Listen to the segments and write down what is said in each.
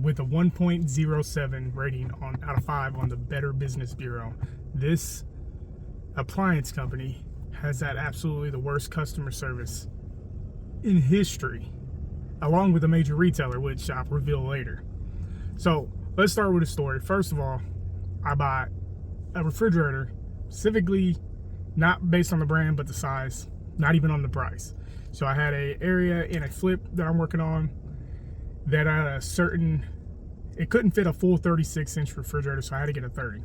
with a 1.07 rating out of 5 on the Better Business Bureau. This appliance company has had absolutely the worst customer service in history, along with a major retailer, which I'll reveal later. So let's start with a story. First of all, I bought a refrigerator, specifically not based on the brand, but the size, not even on the price. So I had an area in a flip that I'm working on that had it couldn't fit a full 36-inch refrigerator, so I had to get a 30.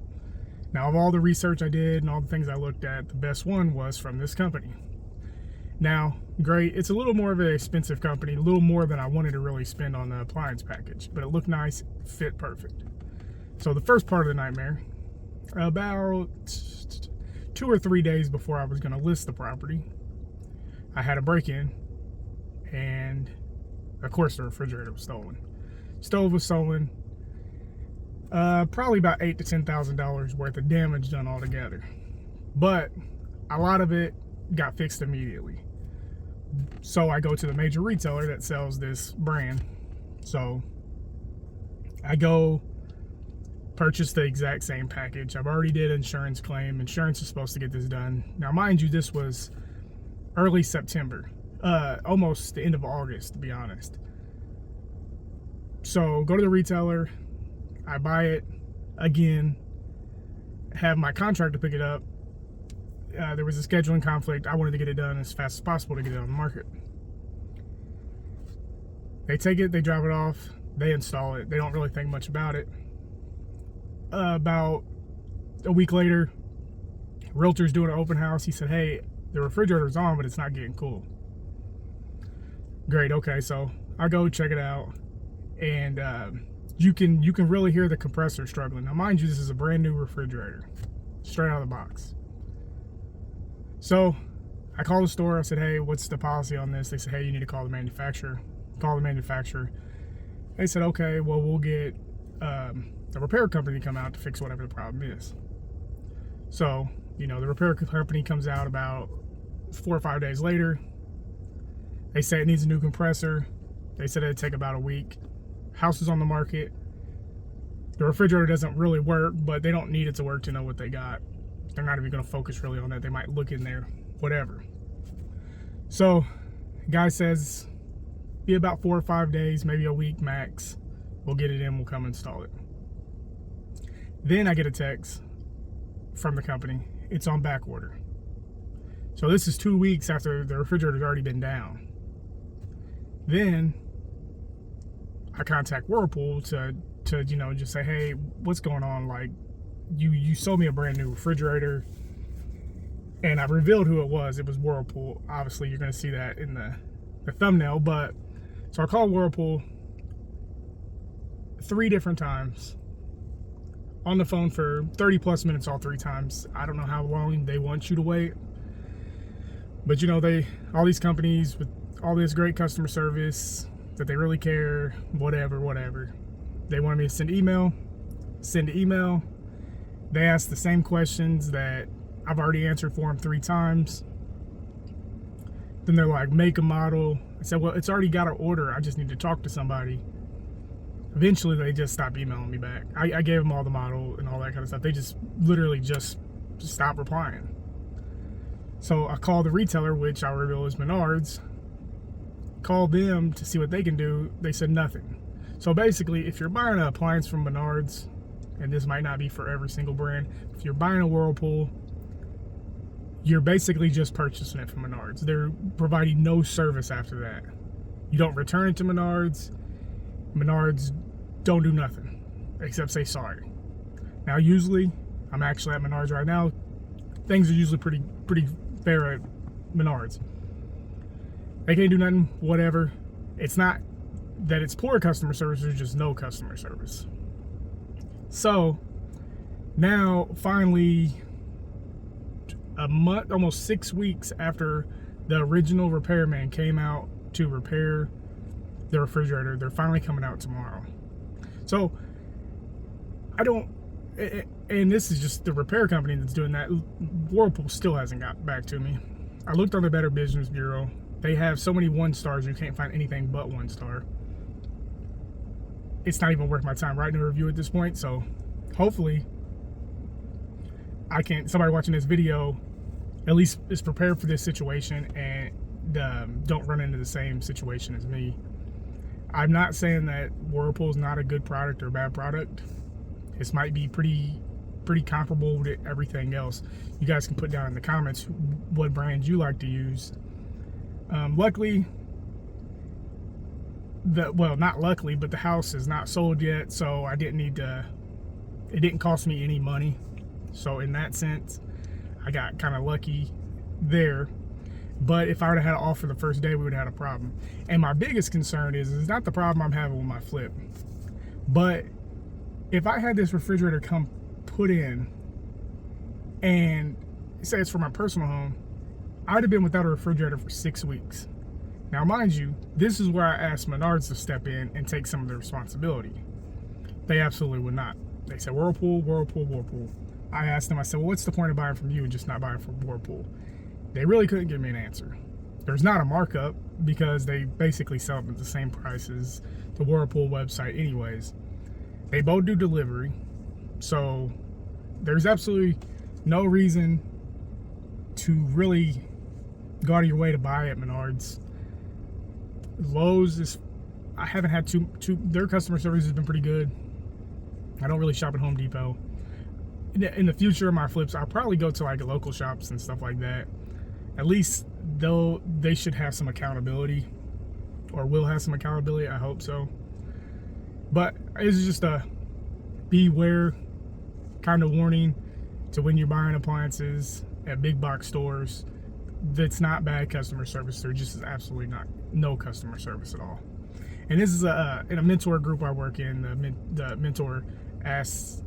Now, of all the research I did and all the things I looked at, the best one was from this company. Now, great, it's a little more of an expensive company, a little more than I wanted to really spend on the appliance package, but it looked nice, fit perfect. So the first part of the nightmare, about 2 or 3 days before I was going to list the property, I had a break-in, and of course the refrigerator was stolen. Stove was stolen. Probably about $8,000 to $10,000 worth of damage done altogether, but a lot of it got fixed immediately. So I go to the major retailer that sells this brand. So I go purchase the exact same package. I've already did insurance claim. Insurance is supposed to get this done. Now, mind you, this was early September, almost the end of August, to be honest. So go to the retailer, I buy it again, have my contractor pick it up. There was a scheduling conflict. I wanted to get it done as fast as possible to get it on the market. They take it, they drop it off, they install it. They don't really think much about it. About a week later, realtor's doing an open house. He said, hey, the refrigerator's on, but it's not getting cool. Great, okay, so I go check it out, and you can really hear the compressor struggling. Now, mind you, this is a brand new refrigerator, straight out of the box. So I called the store. I said, hey, what's the policy on this? They said, hey, you need to call the manufacturer. Call the manufacturer. They said, okay, well, we'll get a repair company to come out to fix whatever the problem is. So, the repair company comes out about 4 or 5 days later. They say it needs a new compressor. They said it'd take about a week. House is on the market. The refrigerator doesn't really work, but they don't need it to work to know what they got. They're not even going to focus really on that. They might look in there, whatever. So, guy says, be about 4 or 5 days, maybe a week max. We'll get it in, we'll come install it. Then I get a text from the company. It's on back order. So this is 2 weeks after the refrigerator's already been down. Then I contact Whirlpool to just say, hey, what's going on? Like, you sold me a brand new refrigerator, and I revealed who it was. It was Whirlpool. Obviously, you're going to see that in the thumbnail. But so I called Whirlpool 3 different times on the phone for 30 plus minutes all 3 times. I don't know how long they want you to wait, but all these companies with all this great customer service that they really care, whatever. They wanted me to send email. They asked the same questions that I've already answered for them 3 times. Then they're like, make a model. I said, well, it's already got an order. I just need to talk to somebody. Eventually, they just stopped emailing me back. I gave them all the model and all that kind of stuff. They just literally just stopped replying. So I called the retailer, which I reveal is Menards. Called them to see what they can do. They said nothing. So basically, if you're buying an appliance from Menards, and this might not be for every single brand, if you're buying a Whirlpool, you're basically just purchasing it from Menards. They're providing no service after that. You don't return it to Menards. Menards don't do nothing except say sorry. Now, usually, I'm actually at Menards right now. Things are usually pretty fair at Menards. They can't do nothing, whatever. It's not that it's poor customer service, there's just no customer service. So, now, finally, a month, almost 6 weeks after the original repairman came out to repair the refrigerator, they're finally coming out tomorrow. So, and this is just the repair company that's doing that. Whirlpool still hasn't got back to me. I looked on the Better Business Bureau. They have so many 1 stars, you can't find anything but 1 star. it's not even worth my time writing a review at this point. So hopefully somebody watching this video at least is prepared for this situation and don't run into the same situation as me. I'm not saying that Whirlpool is not a good product or a bad product. This might be pretty comparable to everything else. You guys can put down in the comments what brands you like to use. Luckily, not luckily, but the house is not sold yet, so I didn't need to, it didn't cost me any money. So in that sense, I got kind of lucky there. But if I would have had an offer the first day, we would have had a problem. And my biggest concern is not the problem I'm having with my flip, but if I had this refrigerator come put in and say it's for my personal home, I'd have been without a refrigerator for 6 weeks. Now, mind you, this is where I asked Menards to step in and take some of the responsibility. They absolutely would not. They said, Whirlpool, Whirlpool, Whirlpool. I asked them, I said, well, what's the point of buying from you and just not buying from Whirlpool? They really couldn't give me an answer. There's not a markup because they basically sell them at the same price as the Whirlpool website anyways. They both do delivery, so there's absolutely no reason to really go out of your way to buy at Menards. Lowe's is, I haven't had their customer service has been pretty good. I don't really shop at Home Depot. In the future of my flips, I'll probably go to like local shops and stuff like that. At least they should have some accountability, or will have some accountability. I hope so. But it's just a beware kind of warning to when you're buying appliances at big box stores. That's not bad customer service. There just is absolutely no customer service at all. And this is in a mentor group I work in. The mentor asks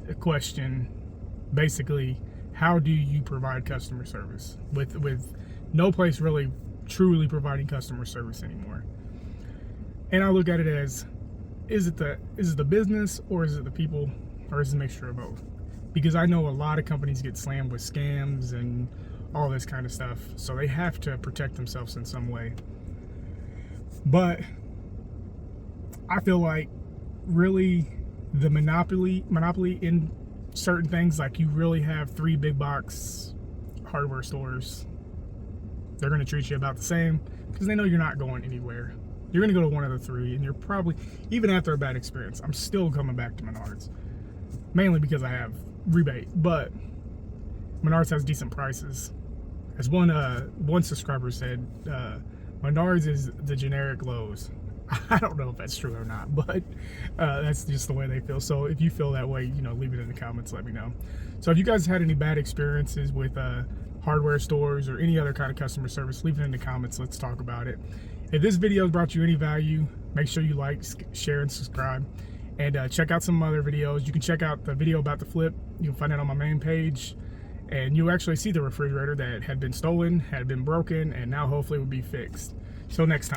a question, basically, how do you provide customer service with no place really truly providing customer service anymore? And I look at it as, is it the business, or is it the people, or is it a mixture of both? Because I know a lot of companies get slammed with scams and all this kind of stuff, so they have to protect themselves in some way. But I feel like really the monopoly in certain things, like you really have 3 big box hardware stores, they're going to treat you about the same because they know you're not going anywhere. You're going to go to one of the 3, and you're probably, even after a bad experience, I'm still coming back to Menards, mainly because I have rebate. But Menards has decent prices. As one subscriber said, Menards is the generic Lowe's. I don't know if that's true or not, but that's just the way they feel. So if you feel that way, leave it in the comments, let me know. So if you guys had any bad experiences with hardware stores or any other kind of customer service, leave it in the comments. Let's talk about it. If this video has brought you any value, make sure you like, share, and subscribe. And check out some other videos. You can check out the video about the flip. You can find it on my main page. And you'll actually see the refrigerator that had been stolen, had been broken, and now hopefully will be fixed. Till next time.